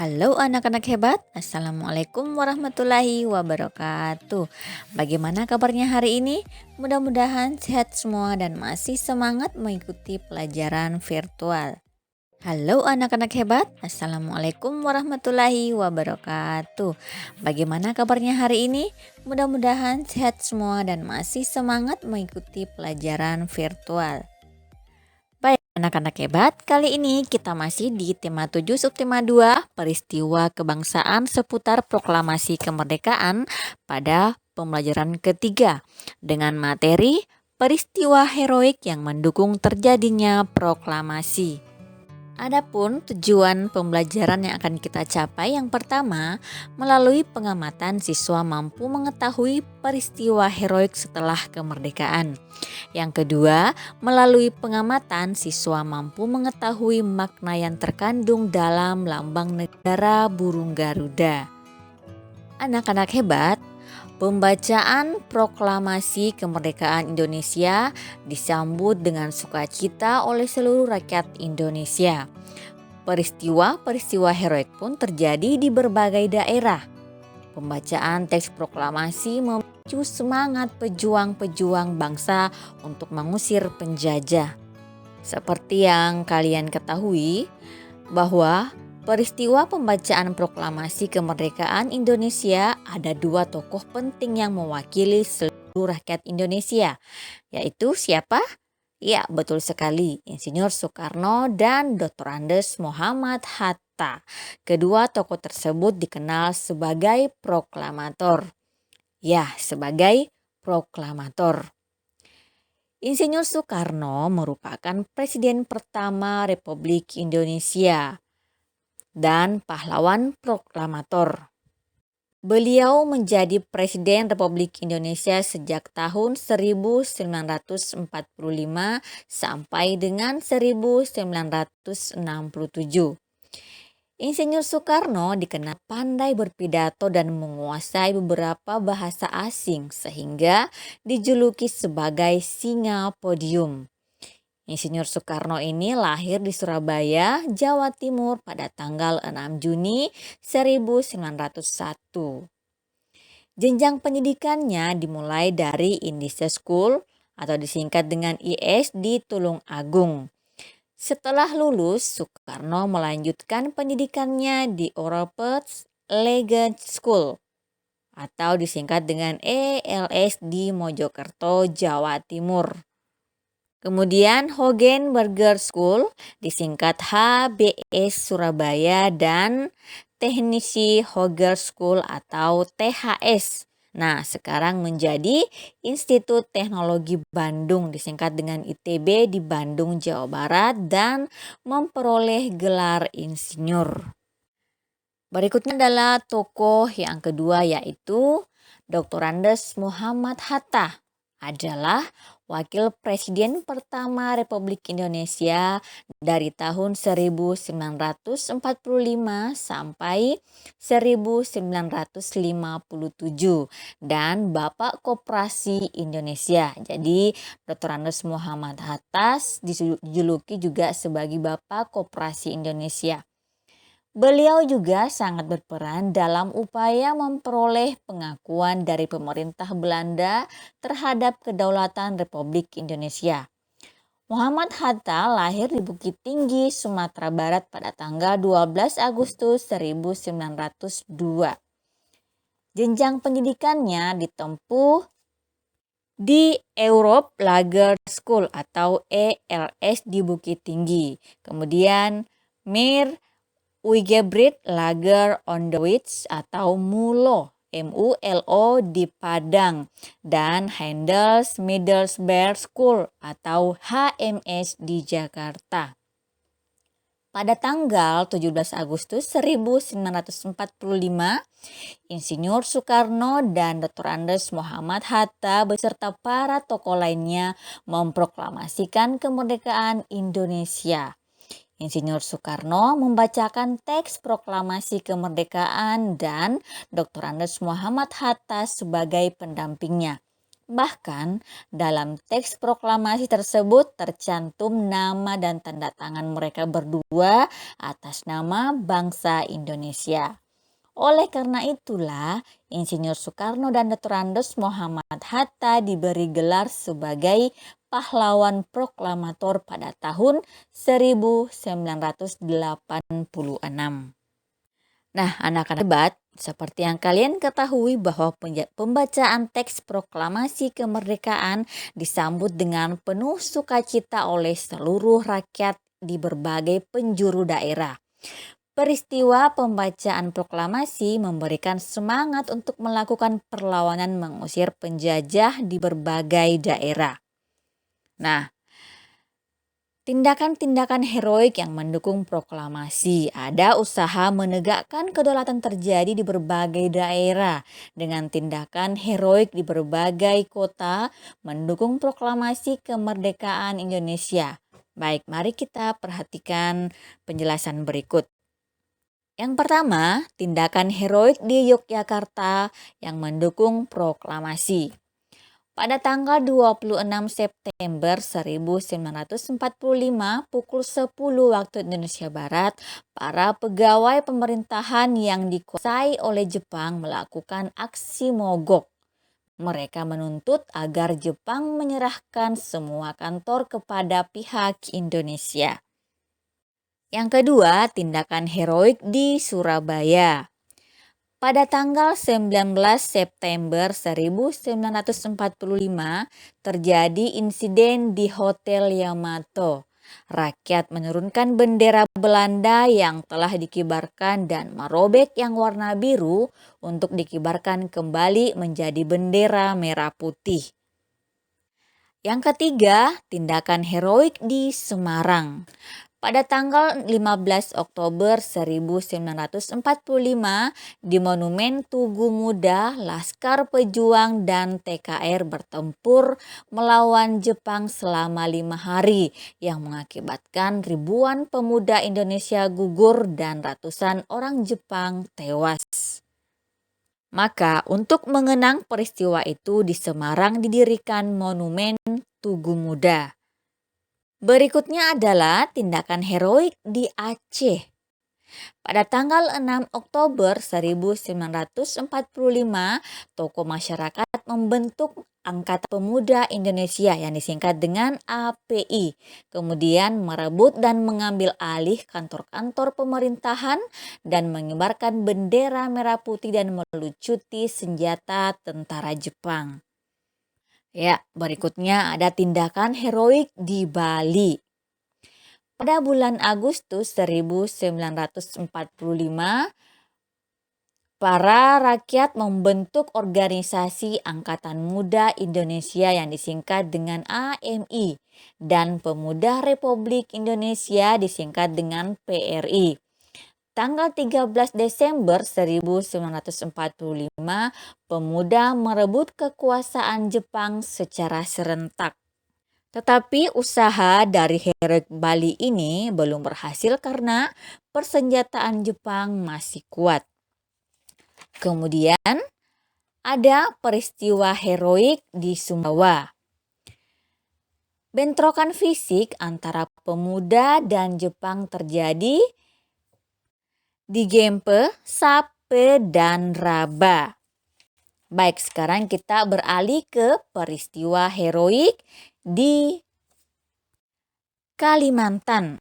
Halo anak-anak hebat, Assalamualaikum warahmatullahi wabarakatuh. Bagaimana kabarnya hari ini? Mudah-mudahan sehat semua dan masih semangat mengikuti pelajaran virtual. Halo anak-anak hebat, Assalamualaikum warahmatullahi wabarakatuh. Bagaimana kabarnya hari ini? Mudah-mudahan sehat semua dan masih semangat mengikuti pelajaran virtual. Baik anak-anak hebat, kali ini kita masih di tema 7 subtema 2 peristiwa kebangsaan seputar proklamasi kemerdekaan pada pembelajaran ketiga dengan materi peristiwa heroik yang mendukung terjadinya proklamasi. Adapun tujuan pembelajaran yang akan kita capai yang pertama, melalui pengamatan siswa mampu mengetahui peristiwa heroik setelah kemerdekaan. Yang kedua, melalui pengamatan siswa mampu mengetahui makna yang terkandung dalam lambang negara burung Garuda. Anak-anak hebat, pembacaan proklamasi kemerdekaan Indonesia disambut dengan sukacita oleh seluruh rakyat Indonesia. Peristiwa-peristiwa heroik pun terjadi di berbagai daerah. Pembacaan teks proklamasi memicu semangat pejuang-pejuang bangsa untuk mengusir penjajah. Seperti yang kalian ketahui bahwa peristiwa pembacaan proklamasi kemerdekaan Indonesia ada dua tokoh penting yang mewakili seluruh rakyat Indonesia, yaitu siapa? Ya, betul sekali, Insinyur Soekarno dan Dr. Andes Muhammad Hatta. Kedua tokoh tersebut dikenal sebagai proklamator. Ya, sebagai proklamator. Insinyur Soekarno merupakan Presiden pertama Republik Indonesia dan pahlawan proklamator. Beliau menjadi Presiden Republik Indonesia sejak tahun 1945 sampai dengan 1967. Insinyur Soekarno dikenal pandai berpidato dan menguasai beberapa bahasa asing sehingga dijuluki sebagai singa podium. Insinyur Soekarno ini lahir di Surabaya, Jawa Timur pada tanggal 6 Juni 1901. Jenjang pendidikannya dimulai dari Indische School atau disingkat dengan IS di Tulung Agung. Setelah lulus, Soekarno melanjutkan pendidikannya di Oropets Legend School atau disingkat dengan ELS di Mojokerto, Jawa Timur. Kemudian Hogenberger School disingkat HBS Surabaya dan Technische Hogeschool atau THS. Nah, sekarang menjadi Institut Teknologi Bandung disingkat dengan ITB di Bandung, Jawa Barat dan memperoleh gelar insinyur. Berikutnya adalah tokoh yang kedua yaitu Dr. Andes Muhammad Hatta adalah Wakil Presiden pertama Republik Indonesia dari tahun 1945 sampai 1957 dan Bapak Koperasi Indonesia. Jadi Dr. Andes Muhammad Hatta dijuluki juga sebagai Bapak Koperasi Indonesia. Beliau juga sangat berperan dalam upaya memperoleh pengakuan dari pemerintah Belanda terhadap kedaulatan Republik Indonesia. Muhammad Hatta lahir di Bukit Tinggi, Sumatera Barat pada tanggal 12 Agustus 1902. Jenjang pendidikannya ditempuh di Europe Lager School atau ELS di Bukit Tinggi. Kemudian Mir Uigebrit Lager Ondowitz atau MULO di Padang dan Handels Middelsberg School atau HMS di Jakarta. Pada tanggal 17 Agustus 1945, Insinyur Soekarno dan Dr. Andes Muhammad Hatta beserta para tokoh lainnya memproklamasikan kemerdekaan Indonesia. Insinyur Soekarno membacakan teks proklamasi kemerdekaan dan Dr. Andes Muhammad Hatta sebagai pendampingnya. Bahkan dalam teks proklamasi tersebut tercantum nama dan tanda tangan mereka berdua atas nama bangsa Indonesia. Oleh karena itulah, Insinyur Soekarno dan Dr. Andes Muhammad Hatta diberi gelar sebagai pahlawan proklamator pada tahun 1986. Nah, anak-anak hebat, seperti yang kalian ketahui bahwa pembacaan teks proklamasi kemerdekaan disambut dengan penuh sukacita oleh seluruh rakyat di berbagai penjuru daerah. Peristiwa pembacaan proklamasi memberikan semangat untuk melakukan perlawanan mengusir penjajah di berbagai daerah. Nah, tindakan-tindakan heroik yang mendukung proklamasi, ada usaha menegakkan kedaulatan terjadi di berbagai daerah dengan tindakan heroik di berbagai kota mendukung proklamasi kemerdekaan Indonesia. Baik, mari kita perhatikan penjelasan berikut. Yang pertama, tindakan heroik di Yogyakarta yang mendukung proklamasi. Pada tanggal 26 September 1945 pukul 10 waktu Indonesia Barat, para pegawai pemerintahan yang dikuasai oleh Jepang melakukan aksi mogok. Mereka menuntut agar Jepang menyerahkan semua kantor kepada pihak Indonesia. Yang kedua, tindakan heroik di Surabaya. Pada tanggal 19 September 1945 terjadi insiden di Hotel Yamato. Rakyat menurunkan bendera Belanda yang telah dikibarkan dan merobek yang warna biru untuk dikibarkan kembali menjadi bendera merah putih. Yang ketiga, tindakan heroik di Semarang. Pada tanggal 15 Oktober 1945 di Monumen Tugu Muda, Laskar Pejuang dan TKR bertempur melawan Jepang selama 5 hari yang mengakibatkan ribuan pemuda Indonesia gugur dan ratusan orang Jepang tewas. Maka untuk mengenang peristiwa itu di Semarang didirikan Monumen Tugu Muda. Berikutnya adalah tindakan heroik di Aceh. Pada tanggal 6 Oktober 1945, tokoh masyarakat membentuk Angkatan Pemuda Indonesia yang disingkat dengan API. Kemudian merebut dan mengambil alih kantor-kantor pemerintahan dan mengibarkan bendera merah putih dan melucuti senjata tentara Jepang. Ya, berikutnya ada tindakan heroik di Bali. Pada bulan Agustus 1945, para rakyat membentuk organisasi Angkatan Muda Indonesia yang disingkat dengan AMI dan Pemuda Republik Indonesia disingkat dengan PRI. Tanggal 13 Desember 1945, pemuda merebut kekuasaan Jepang secara serentak. Tetapi usaha dari heroik Bali ini belum berhasil karena persenjataan Jepang masih kuat. Kemudian ada peristiwa heroik di Sumbawa. Bentrokan fisik antara pemuda dan Jepang terjadi di Gempe, Sape, dan Raba. Baik, sekarang kita beralih ke peristiwa heroik di Kalimantan.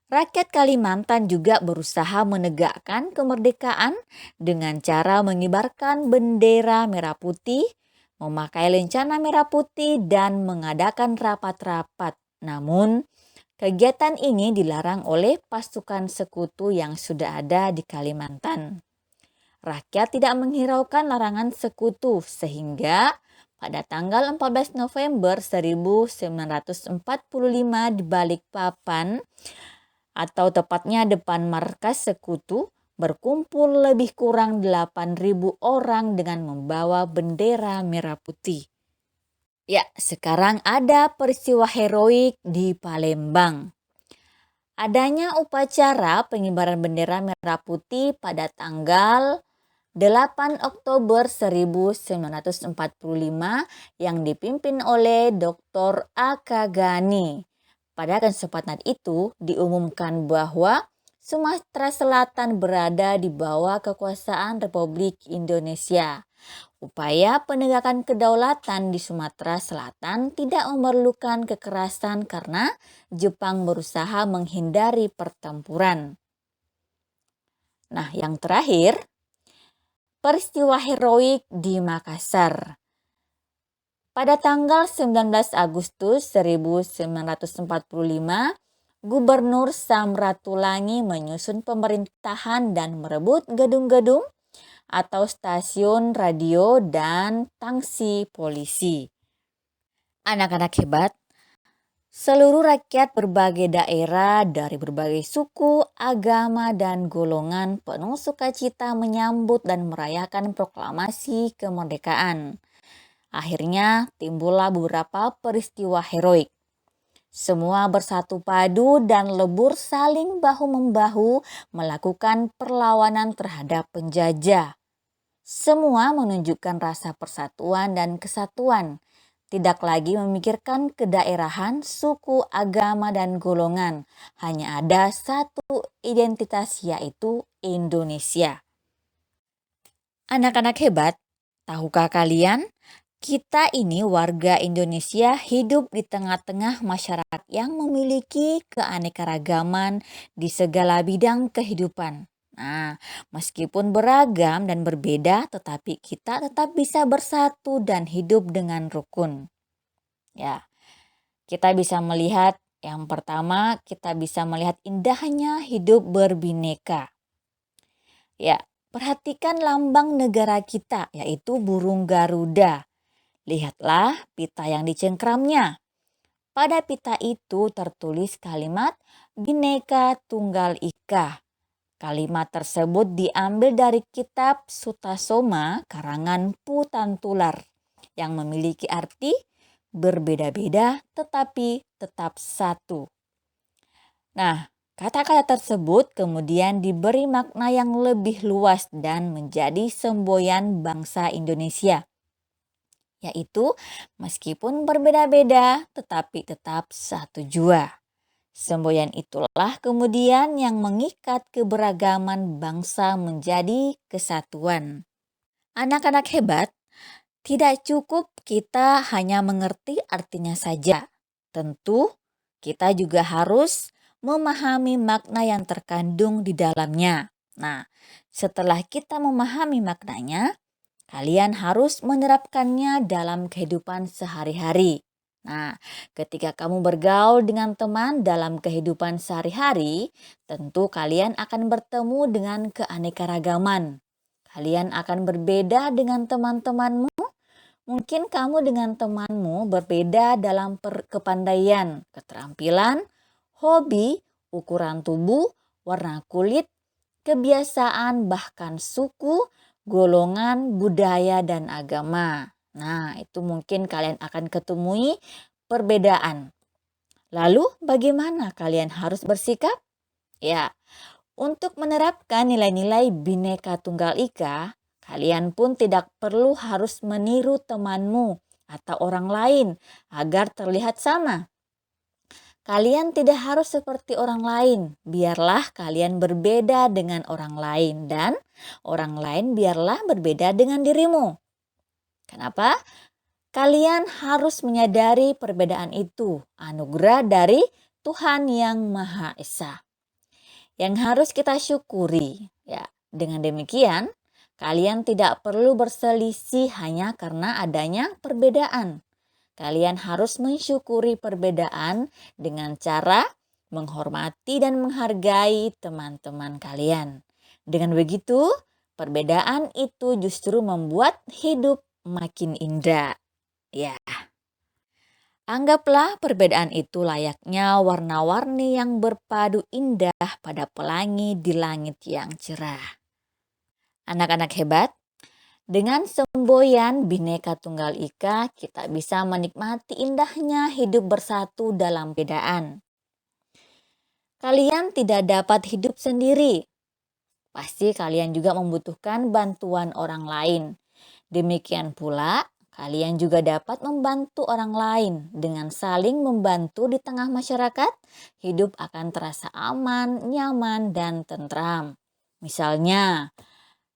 Rakyat Kalimantan juga berusaha menegakkan kemerdekaan dengan cara mengibarkan bendera merah putih, memakai lencana merah putih, dan mengadakan rapat-rapat. Namun, kegiatan ini dilarang oleh pasukan sekutu yang sudah ada di Kalimantan. Rakyat tidak menghiraukan larangan sekutu sehingga pada tanggal 14 November 1945 di Balikpapan atau tepatnya depan markas sekutu berkumpul lebih kurang 8.000 orang dengan membawa bendera merah putih. Ya, sekarang ada peristiwa heroik di Palembang. Adanya upacara pengibaran bendera merah putih pada tanggal 8 Oktober 1945 yang dipimpin oleh Dr. Akagani. Pada kesempatan itu diumumkan bahwa Sumatera Selatan berada di bawah kekuasaan Republik Indonesia. Upaya penegakan kedaulatan di Sumatera Selatan tidak memerlukan kekerasan karena Jepang berusaha menghindari pertempuran. Nah, yang terakhir, peristiwa heroik di Makassar. Pada tanggal 19 Agustus 1945, Gubernur Samratulangi menyusun pemerintahan dan merebut gedung-gedung atau stasiun radio dan tangsi polisi. Anak-anak hebat, seluruh rakyat berbagai daerah dari berbagai suku, agama, dan golongan penuh sukacita menyambut dan merayakan proklamasi kemerdekaan. Akhirnya timbullah beberapa peristiwa heroik. Semua bersatu padu dan lebur saling bahu-membahu melakukan perlawanan terhadap penjajah. Semua menunjukkan rasa persatuan dan kesatuan. Tidak lagi memikirkan kedaerahan, suku, agama, dan golongan. Hanya ada satu identitas, yaitu Indonesia. Anak-anak hebat, tahukah kalian? Kita ini warga Indonesia hidup di tengah-tengah masyarakat yang memiliki keanekaragaman di segala bidang kehidupan. Nah, meskipun beragam dan berbeda, tetapi kita tetap bisa bersatu dan hidup dengan rukun. Ya, kita bisa melihat yang pertama, kita bisa melihat indahnya hidup berbineka. Ya, perhatikan lambang negara kita, yaitu burung Garuda. Lihatlah pita yang dicengkramnya. Pada pita itu tertulis kalimat Bhinneka Tunggal Ika. Kalimat tersebut diambil dari kitab Sutasoma karangan Putantular yang memiliki arti berbeda-beda tetapi tetap satu. Nah, kata-kata tersebut kemudian diberi makna yang lebih luas dan menjadi semboyan bangsa Indonesia, yaitu meskipun berbeda-beda tetapi tetap satu jua. Semboyan itulah kemudian yang mengikat keberagaman bangsa menjadi kesatuan. Anak-anak hebat, tidak cukup kita hanya mengerti artinya saja. Tentu kita juga harus memahami makna yang terkandung di dalamnya. Nah, setelah kita memahami maknanya, kalian harus menerapkannya dalam kehidupan sehari-hari. Nah, ketika kamu bergaul dengan teman dalam kehidupan sehari-hari, tentu kalian akan bertemu dengan keanekaragaman. Kalian akan berbeda dengan teman-temanmu. Mungkin kamu dengan temanmu berbeda dalam kepandaian, keterampilan, hobi, ukuran tubuh, warna kulit, kebiasaan, bahkan suku, golongan, budaya, dan agama. Nah, itu mungkin kalian akan ketemui perbedaan. Lalu bagaimana kalian harus bersikap? Ya, untuk menerapkan nilai-nilai Bhinneka Tunggal Ika, kalian pun tidak perlu harus meniru temanmu atau orang lain agar terlihat sama. Kalian tidak harus seperti orang lain, biarlah kalian berbeda dengan orang lain dan orang lain biarlah berbeda dengan dirimu. Kenapa? Kalian harus menyadari perbedaan itu, anugerah dari Tuhan Yang Maha Esa, yang harus kita syukuri. Ya, dengan demikian, kalian tidak perlu berselisih hanya karena adanya perbedaan. Kalian harus mensyukuri perbedaan dengan cara menghormati dan menghargai teman-teman kalian. Dengan begitu, perbedaan itu justru membuat hidup makin indah. Ya, anggaplah perbedaan itu layaknya warna-warni yang berpadu indah pada pelangi di langit yang cerah. Anak-anak hebat, dengan semboyan Bhinneka Tunggal Ika, kita bisa menikmati indahnya hidup bersatu dalam perbedaan. Kalian tidak dapat hidup sendiri. pasti kalian juga membutuhkan bantuan orang lain. Demikian pula, kalian juga dapat membantu orang lain dengan saling membantu di tengah masyarakat. Hidup akan terasa aman, nyaman, dan tentram. Misalnya,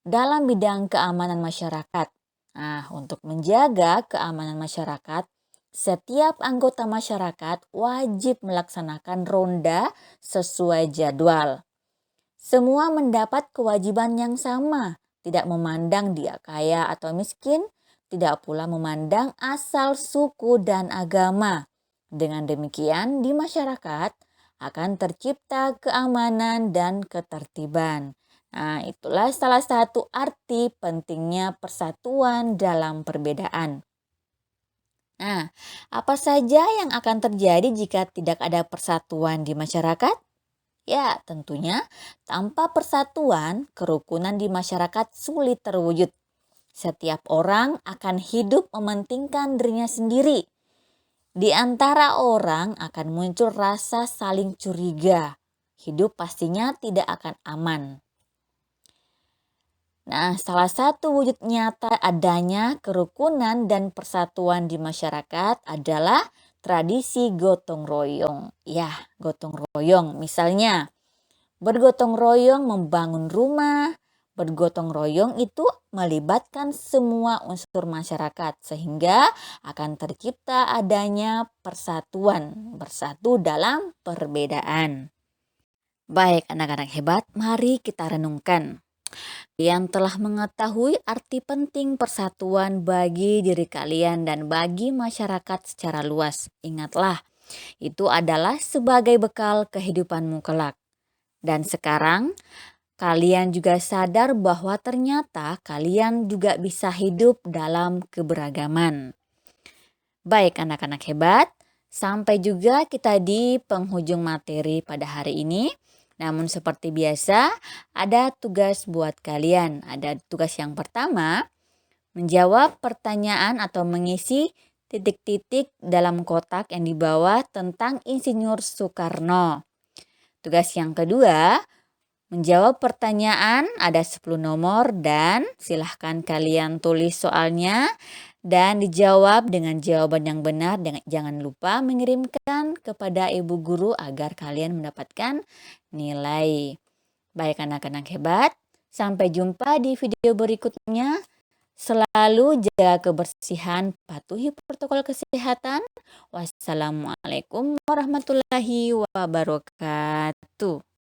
dalam bidang keamanan masyarakat. Nah, untuk menjaga keamanan masyarakat, setiap anggota masyarakat wajib melaksanakan ronda sesuai jadwal. Semua mendapat kewajiban yang sama, tidak memandang dia kaya atau miskin, tidak pula memandang asal suku dan agama. Dengan demikian, di masyarakat akan tercipta keamanan dan ketertiban. Nah, itulah salah satu arti pentingnya persatuan dalam perbedaan. Nah, apa saja yang akan terjadi jika tidak ada persatuan di masyarakat? Ya, tentunya tanpa persatuan, kerukunan di masyarakat sulit terwujud. Setiap orang akan hidup mementingkan dirinya sendiri. Di antara orang akan muncul rasa saling curiga. Hidup pastinya tidak akan aman. Nah, salah satu wujud nyata adanya kerukunan dan persatuan di masyarakat adalah tradisi gotong royong. Ya, gotong royong. Misalnya, bergotong royong membangun rumah. Bergotong royong itu melibatkan semua unsur masyarakat sehingga akan tercipta adanya persatuan, bersatu dalam perbedaan. Baik anak-anak hebat, mari kita renungkan. Kalian telah mengetahui arti penting persatuan bagi diri kalian dan bagi masyarakat secara luas. Ingatlah, itu adalah sebagai bekal kehidupanmu kelak. Dan sekarang, kalian juga sadar bahwa ternyata kalian juga bisa hidup dalam keberagaman. Baik anak-anak hebat, sampai juga kita di penghujung materi pada hari ini. Namun seperti biasa, ada tugas buat kalian. Ada tugas yang pertama, menjawab pertanyaan atau mengisi titik-titik dalam kotak yang di bawah tentang Insinyur Soekarno. Tugas yang kedua, menjawab pertanyaan ada 10 nomor dan silahkan kalian tulis soalnya dan dijawab dengan jawaban yang benar. Jangan lupa mengirimkan kepada ibu guru agar kalian mendapatkan nilai. Baik anak-anak hebat, sampai jumpa di video berikutnya. Selalu jaga kebersihan, patuhi protokol kesehatan. Wassalamualaikum warahmatullahi wabarakatuh.